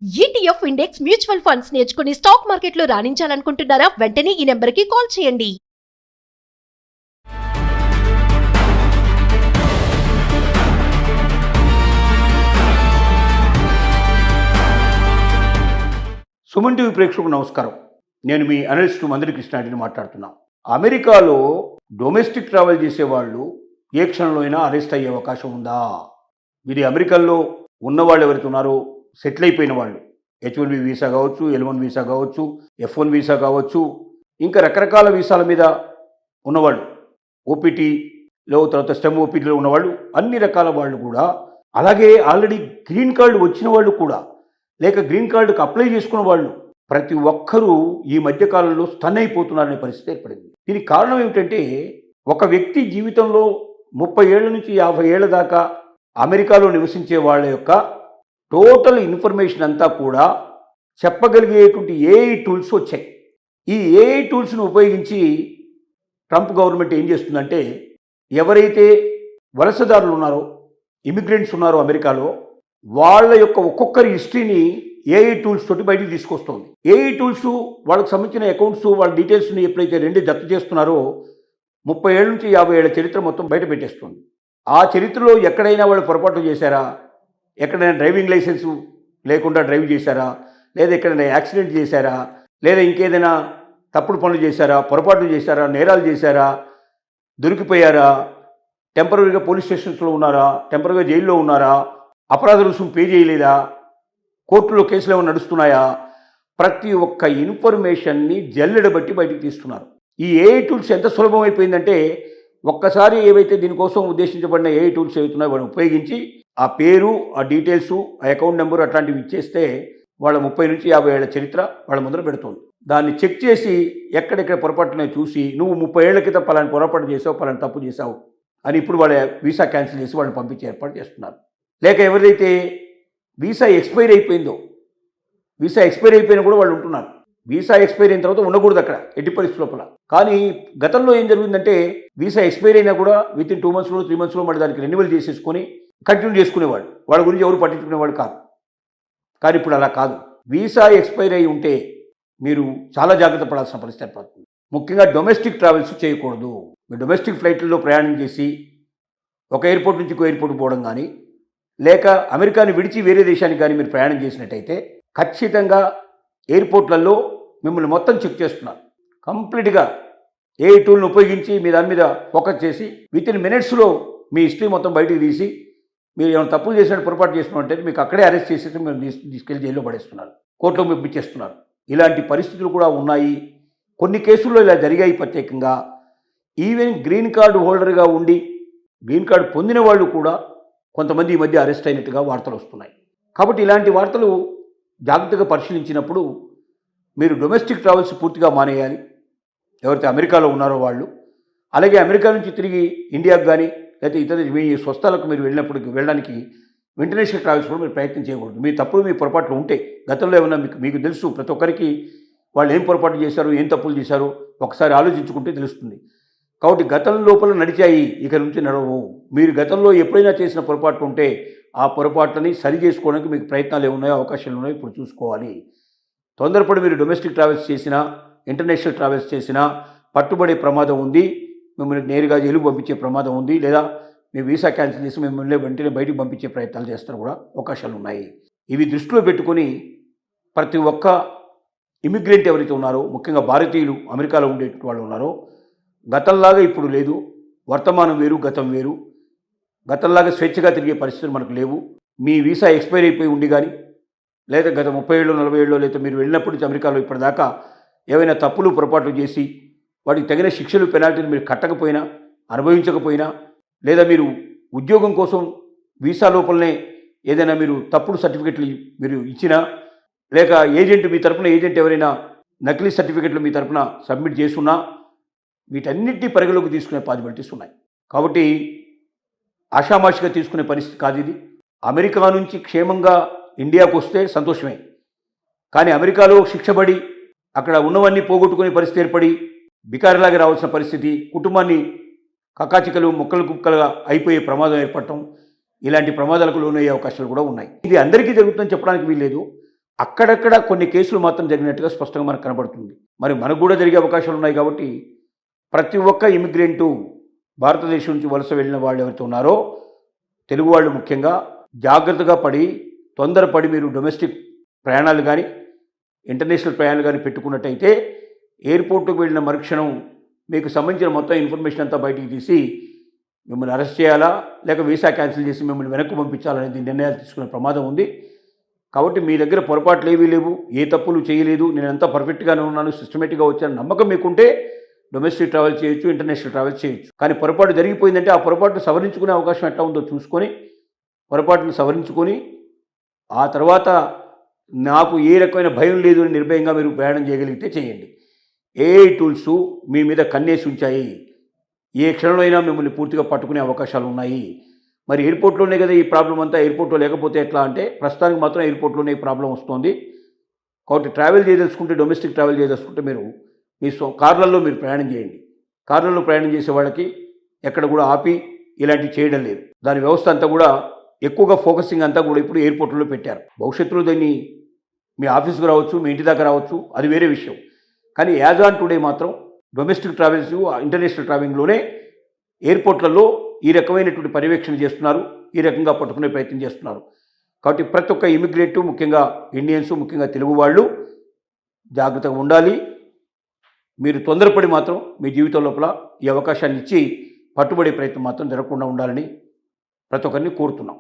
ETF index mutual funds నేర్చుకుని stock మార్కెట్లో రాణించాలనుకుంటున్నారా? వెంటనే ఈ నెంబర్కి కాల్ చేయండి. సుమన్ టీవీ ప్రేక్షకులకు నమస్కారం. నేను మీ అనలిస్ట్ మందిరి కృష్ణారెడ్డిని మాట్లాడుతున్నా. అమెరికాలో డొమెస్టిక్ ట్రావెల్ చేసేవాళ్ళు ఏ క్షణంలో అయినా అరెస్ట్ అయ్యే అవకాశం ఉందా? ఇది అమెరికాలో ఉన్నవాళ్ళు ఎవరైతే ఉన్నారో సెటిల్ అయిపోయిన వాళ్ళు, H1B వీసా కావచ్చు, L1 వీసా కావచ్చు, F1 వీసా కావచ్చు, ఇంకా రకరకాల వీసాల మీద ఉన్నవాళ్ళు, ఓపీటీలో తర్వాత స్టెమ్ ఓపీటీలో ఉన్నవాళ్ళు, అన్ని రకాల వాళ్ళు కూడా, అలాగే ఆల్రెడీ గ్రీన్ కార్డు వచ్చిన వాళ్ళు కూడా, లేక గ్రీన్ కార్డుకు అప్లై చేసుకున్న వాళ్ళు ప్రతి ఒక్కరూ ఈ మధ్యకాలంలో స్టన్ అయిపోతున్నారనే పరిస్థితి ఏర్పడింది. దీనికి కారణం ఏమిటంటే, ఒక వ్యక్తి జీవితంలో 30 ఏళ్ల నుంచి 50 ఏళ్ల దాకా అమెరికాలో నివసించే వాళ్ళ యొక్క టోటల్ ఇన్ఫర్మేషన్ అంతా కూడా చెప్పగలిగేటువంటి ఏఐ టూల్స్ వచ్చాయి. ఈ ఏఐ టూల్స్ను ఉపయోగించి ట్రంప్ గవర్నమెంట్ ఏం చేస్తుందంటే, ఎవరైతే వలసదారులు ఉన్నారో, ఇమిగ్రెంట్స్ ఉన్నారో అమెరికాలో, వాళ్ళ యొక్క ఒక్కొక్కరి హిస్టరీని ఏఐ టూల్స్ తోటి బయటికి తీసుకొస్తుంది. ఏఐ టూల్స్ వాళ్ళకి సంబంధించిన అకౌంట్స్, వాళ్ళ డీటెయిల్స్ని ఎప్పుడైతే రెండు దత్తు చేస్తున్నారో 30 ఏళ్ళ నుంచి 50 ఏళ్ల చరిత్ర మొత్తం బయట పెట్టేస్తుంది. ఆ చరిత్రలో ఎక్కడైనా వాళ్ళు పొరపాటు చేశారా, ఎక్కడైనా డ్రైవింగ్ లైసెన్సు లేకుండా డ్రైవ్ చేశారా, లేదా ఎక్కడైనా యాక్సిడెంట్ చేశారా, లేదా ఇంకేదైనా తప్పుడు పనులు చేశారా, పొరపాట్లు చేశారా, నేరాలు చేశారా, దొరికిపోయారా, టెంపరీగా పోలీస్ స్టేషన్స్లో ఉన్నారా, టెంపరీగా జైల్లో ఉన్నారా, అపరాధ రుసుము పే చేయలేదా, కోర్టులో కేసులు ఏమైనా నడుస్తున్నాయా, ప్రతి ఒక్క ఇన్ఫర్మేషన్ని జల్లెడబట్టి బయటికి తీస్తున్నారు. ఈ ఏఐ టూల్స్ ఎంత సులభం అయిపోయిందంటే, ఒక్కసారి ఏవైతే దీనికోసం ఉద్దేశించబడిన ఏఐ టూల్స్ ఏవైతున్నాయో వాటిని ఉపయోగించి ఆ పేరు, ఆ డీటెయిల్స్, ఆ అకౌంట్ నెంబరు అట్లాంటివి ఇచ్చేస్తే వాళ్ళ 30 నుంచి 50 ఏళ్ల చరిత్ర వాళ్ళ ముందర పెడుతుంది. దాన్ని చెక్ చేసి ఎక్కడెక్కడ పొరపాటునే చూసి, నువ్వు 30 ఏళ్ల క్రితం పలాని పొరపాటు చేసావు, పలాని తప్పు చేసావు అని ఇప్పుడు వాళ్ళ వీసా క్యాన్సిల్ చేసి వాళ్ళని పంపించే ఏర్పాటు చేస్తున్నారు. లేక ఎవరైతే వీసా ఎక్స్పైర్ అయిపోయిందో, వీసా ఎక్స్పైర్ అయిపోయినా కూడా వాళ్ళు ఉంటున్నారు. వీసా ఎక్స్పైర్ అయిన తర్వాత ఉండకూడదు అక్కడ ఎట్టి పరిస్థితి లోపల. కానీ గతంలో ఏం జరిగిందంటే, వీసా ఎక్స్పైర్ అయినా కూడా వితిన్ 2 monthsలో 3 monthsలో మళ్ళీ దానికి రెన్యువల్ చేసేసుకొని కంటిన్యూ చేసుకునేవాడు. వాళ్ళ గురించి ఎవరు పట్టించుకునేవాడు కాదు. కానీ ఇప్పుడు అలా కాదు. వీసా ఎక్స్పైర్ అయి ఉంటే మీరు చాలా జాగ్రత్త పడాల్సిన పరిస్థితి ఏర్పడుతుంది. ముఖ్యంగా డొమెస్టిక్ ట్రావెల్స్ చేయకూడదు. మీరు డొమెస్టిక్ ఫ్లైట్లలో ప్రయాణం చేసి ఒక ఎయిర్పోర్ట్ నుంచి ఇంకో ఎయిర్పోర్ట్కి పోవడం కానీ, లేక అమెరికాని విడిచి వేరే దేశానికి కానీ మీరు ప్రయాణం చేసినట్టయితే ఖచ్చితంగా ఎయిర్పోర్ట్లలో మిమ్మల్ని మొత్తం చెక్ చేస్తున్నారు. కంప్లీట్గా ఏఐ టూల్ని ఉపయోగించి మీ దాని మీద ఫోకస్ చేసి వితిన్ మినిట్స్లో మీ హిస్టరీ మొత్తం బయటికి తీసి, మీరు ఏమైనా తప్పులు చేసినట్టు పొరపాటు చేసినట్టే మీకు అక్కడే అరెస్ట్ చేసేసి మీరు తీసుకెళ్ళి జైల్లో పడేస్తున్నారు, కోర్టులో పంపించేస్తున్నారు. ఇలాంటి పరిస్థితులు కూడా ఉన్నాయి. కొన్ని కేసుల్లో ఇలా జరిగాయి. ప్రత్యేకంగా ఈవెన్ గ్రీన్ కార్డు హోల్డర్గా ఉండి గ్రీన్ కార్డు పొందిన వాళ్ళు కూడా కొంతమంది ఈ మధ్య అరెస్ట్ అయినట్టుగా వార్తలు వస్తున్నాయి. కాబట్టి ఇలాంటి వార్తలు జాగ్రత్తగా పరిశీలించినప్పుడు మీరు డొమెస్టిక్ ట్రావెల్స్ పూర్తిగా మానేయాలి, ఎవరైతే అమెరికాలో ఉన్నారో వాళ్ళు. అలాగే అమెరికా నుంచి తిరిగి ఇండియాకు కానీ లేకపోతే ఇతర మీ స్వస్థలకు మీరు వెళ్ళడానికి ఇంటర్నేషనల్ ట్రావెల్స్ కూడా మీరు ప్రయత్నం చేయకూడదు. మీ తప్పులు, మీ పొరపాట్లు ఉంటే గతంలో ఏమన్నా మీకు తెలుసు. ప్రతి ఒక్కరికి వాళ్ళు ఏం పొరపాటు చేశారు, ఏం తప్పులు చేశారో ఒకసారి ఆలోచించుకుంటే తెలుస్తుంది. కాబట్టి గతం లోపల నడిచాయి, ఇక నుంచి నడవవు. మీరు గతంలో ఎప్పుడైనా చేసిన పొరపాట్లు ఉంటే ఆ పొరపాట్లని సరి చేసుకోవడానికి మీకు ప్రయత్నాలు ఏమున్నాయో, అవకాశాలు ఉన్నాయో ఇప్పుడు చూసుకోవాలి. తొందరపడి మీరు డొమెస్టిక్ ట్రావెల్స్ చేసినా, ఇంటర్నేషనల్ ట్రావెల్స్ చేసినా పట్టుబడే ప్రమాదం ఉంది. మిమ్మల్ని నేరుగా జైలుకు పంపించే ప్రమాదం ఉంది. లేదా మీ వీసా క్యాన్సిల్ చేసి మిమ్మల్ని వెంటనే బయటికి పంపించే ప్రయత్నాలు చేస్తారు కూడా అవకాశాలు ఉన్నాయి. ఇవి దృష్టిలో పెట్టుకొని ప్రతి ఒక్క ఇమిగ్రెంట్ ఎవరైతే ఉన్నారో, ముఖ్యంగా భారతీయులు అమెరికాలో ఉండేటువంటి వాళ్ళు ఉన్నారో, గతంలాగా ఇప్పుడు లేదు. వర్తమానం వేరు, గతం వేరు. గతంలాగా స్వేచ్ఛగా తిరిగే పరిస్థితులు మనకు లేవు. మీ వీసా ఎక్స్పైర్ అయిపోయి ఉండి కానీ, లేదా గత 30 ఏళ్ళు 40 ఏళ్ళు లేదా మీరు వెళ్ళినప్పటి నుంచి అమెరికాలో ఇప్పటిదాకా ఏవైనా తప్పులు పొరపాట్లు చేసి వాటికి తగిన శిక్షలు, పెనాల్టీలు మీరు కట్టకపోయినా, అనుభవించకపోయినా, లేదా మీరు ఉద్యోగం కోసం వీసా లోపలనే ఏదైనా మీరు తప్పుడు సర్టిఫికెట్లు మీరు ఇచ్చినా, లేక ఏజెంట్ మీ తరపున ఏజెంట్ ఎవరైనా నకిలీ సర్టిఫికెట్లు మీ తరపున సబ్మిట్ చేసుకున్నా, వీటన్నిటినీ పరిగణలోకి తీసుకునే పాసిబిలిటీస్ ఉన్నాయి. కాబట్టి ఆషామాషిగా తీసుకునే పరిస్థితి కాదు ఇది. అమెరికా నుంచి క్షేమంగా ఇండియాకు వస్తే సంతోషమే. కానీ అమెరికాలో శిక్షపడి అక్కడ ఉన్నవన్నీ పోగొట్టుకునే పరిస్థితి ఏర్పడి బికారిలాగా రావాల్సిన పరిస్థితి, కుటుంబాన్ని కకాచికలు ముక్కలు కుక్కలుగా అయిపోయే ప్రమాదం ఏర్పడటం, ఇలాంటి ప్రమాదాలకు లోనయ్యే అవకాశాలు కూడా ఉన్నాయి. ఇది అందరికీ జరుగుతుందని చెప్పడానికి వీల్లేదు. అక్కడక్కడ కొన్ని కేసులు మాత్రం జరిగినట్టుగా స్పష్టంగా మనకు కనబడుతుంది. మరి మనకు కూడా జరిగే అవకాశాలు ఉన్నాయి కాబట్టి ప్రతి ఒక్క ఇమిగ్రెంటు భారతదేశం నుంచి వలస వెళ్ళిన వాళ్ళు ఎవరైతే ఉన్నారో తెలుగు వాళ్ళు ముఖ్యంగా జాగ్రత్తగా పడి తొందరపడి మీరు డొమెస్టిక్ ప్రయాణాలు కానీ ఇంటర్నేషనల్ ప్రయాణాలు కానీ పెట్టుకున్నట్టయితే ఎయిర్పోర్ట్కి వెళ్ళిన మరుక్షణం మీకు సంబంధించిన మొత్తం ఇన్ఫర్మేషన్ అంతా బయటికి తీసి మిమ్మల్ని అరెస్ట్ చేయాలా లేక వీసా క్యాన్సిల్ చేసి మిమ్మల్ని వెనక్కి పంపించాలనేది నిర్ణయాలు తీసుకునే ప్రమాదం ఉంది. కాబట్టి మీ దగ్గర పొరపాట్లు ఏవీ లేవు, ఏ తప్పులు చేయలేదు, నేను అంతా పర్ఫెక్ట్గానే ఉన్నాను, సిస్టమేటిక్గా వచ్చాను నమ్మకం మీకుంటే డొమెస్టిక్ ట్రావెల్ చేయొచ్చు, ఇంటర్నేషనల్ ట్రావెల్ చేయొచ్చు. కానీ పొరపాటు జరిగిపోయిందంటే ఆ పొరపాటును సవరించుకునే అవకాశం ఎట్లా ఉందో చూసుకొని పొరపాటును సవరించుకొని ఆ తర్వాత నాకు ఏ రకమైన భయం లేదు అని నిర్భయంగా మీరు ప్రయాణం చేయగలిగితే చేయండి. ఏఐ టూల్స్ మీ మీద కన్నేసి ఉంచాయి. ఏ క్షణంలో అయినా మిమ్మల్ని పూర్తిగా పట్టుకునే అవకాశాలు ఉన్నాయి. మరి ఎయిర్పోర్ట్లోనే కదా ఈ ప్రాబ్లం అంతా, ఎయిర్పోర్ట్లో లేకపోతే ఎట్లా అంటే ప్రస్తుతానికి మాత్రం ఎయిర్పోర్ట్లోనే ఈ ప్రాబ్లం వస్తుంది. కాబట్టి ట్రావెల్ చేయదలుచుకుంటే డొమెస్టిక్ ట్రావెల్ చేయదలుచుకుంటే మీరు మీ కార్లలో మీరు ప్రయాణం చేయండి. కార్లలో ప్రయాణం చేసే వాళ్ళకి ఎక్కడ కూడా ఆపి ఇలాంటివి చేయడం లేదు. దాని వ్యవస్థ అంతా కూడా ఎక్కువగా ఫోకసింగ్ అంతా కూడా ఇప్పుడు ఎయిర్పోర్ట్లో పెట్టారు. భవిష్యత్తులో దాన్ని మీ ఆఫీస్కి రావచ్చు, మీ ఇంటి దాకా రావచ్చు, అది వేరే విషయం. కానీ యాజ్ ఆన్ టుడే మాత్రం డొమెస్టిక్ ట్రావెల్స్ ఇంటర్నేషనల్ ట్రావెలింగ్లోనే ఎయిర్పోర్ట్లలో ఈ రకమైనటువంటి పర్యవేక్షణ చేస్తున్నారు, ఈ రకంగా పట్టుకునే ప్రయత్నం చేస్తున్నారు. కాబట్టి ప్రతి ఒక్క ఇమిగ్రెంట్ ముఖ్యంగా ఇండియన్స్ ముఖ్యంగా తెలుగు వాళ్ళు జాగ్రత్తగా ఉండాలి. మీరు తొందరపడి మాత్రం మీ జీవితం లోపల ఈ అవకాశాన్ని ఇచ్చి పట్టుబడే ప్రయత్నం మాత్రం జరగకుండా ఉండాలని ప్రతి ఒక్కరిని కోరుతున్నాం.